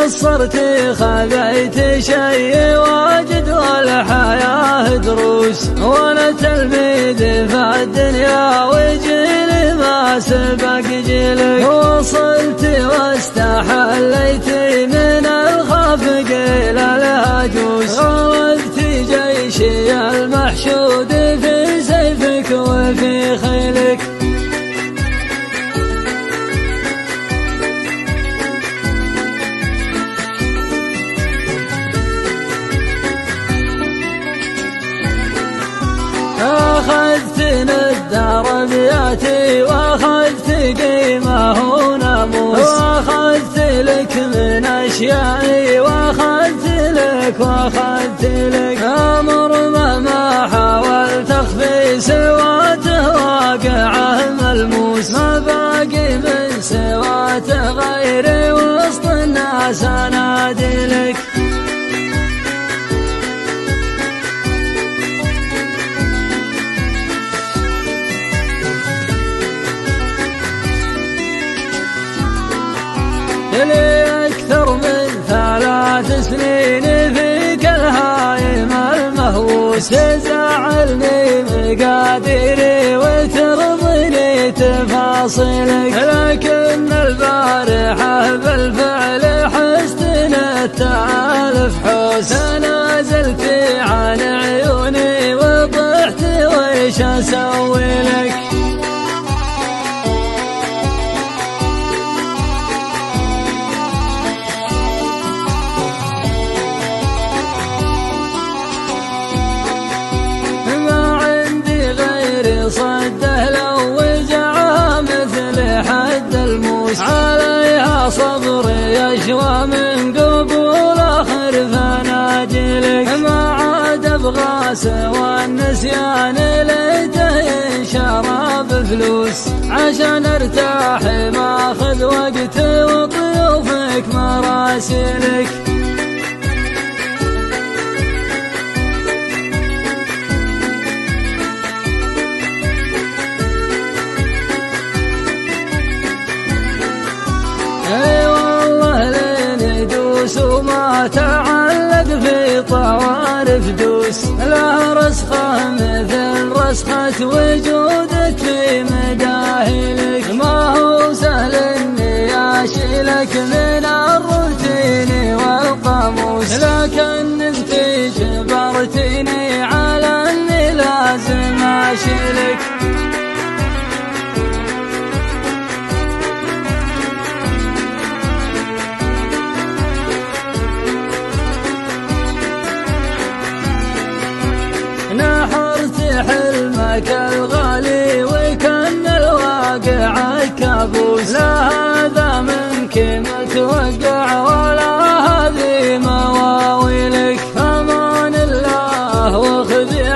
قصرتي خذيت شيء واجد والحياة دروس، وانا تلميذ في الدنيا وجيلي ما سبق جيلك. وصلت واستحليت من الخافق الى الهجوس، غلبت جيشي المحشود في سيفك وفي خيلك. أخذت الدار بياتي وأخذت قيمة وناموس، وأخذت لك من أشيائي وأخذت لك أمر ما حاولت أخفي سواته واقعه ملموس. ما باقي من سواته غيري وسط الناس أنادي لك. لي أكثر من 3 سنين فيك الهايم المهووس، تزعلني مقاديري وترضيني تفاصيلك. لكن البارحة بالفعل حست التعالف حوس، نازلت عن عيوني وضحت ويش أسوي لك. صده لو وجعها مثل حد الموس، عليها صبري يشوى من قبول آخر فناجلك. ما عاد أبغى سوى النسيان ليته ينشرى بفلوس، عشان ارتاح ما أخذ وقت وضيوفك مراسلك. وما تعلق في طوارف دوس، لا رسخة مثل رسخة وجودك في مداهلك. ما هو سهل اني اشيلك من الروتين والقاموس، لكن انت جبرتني على اني لازم اشيلك. نحرت حلمك الغالي وكان الواقع كابوس، لا هذا منك متوقع ولا هذه مواويلك. أمان الله وخذي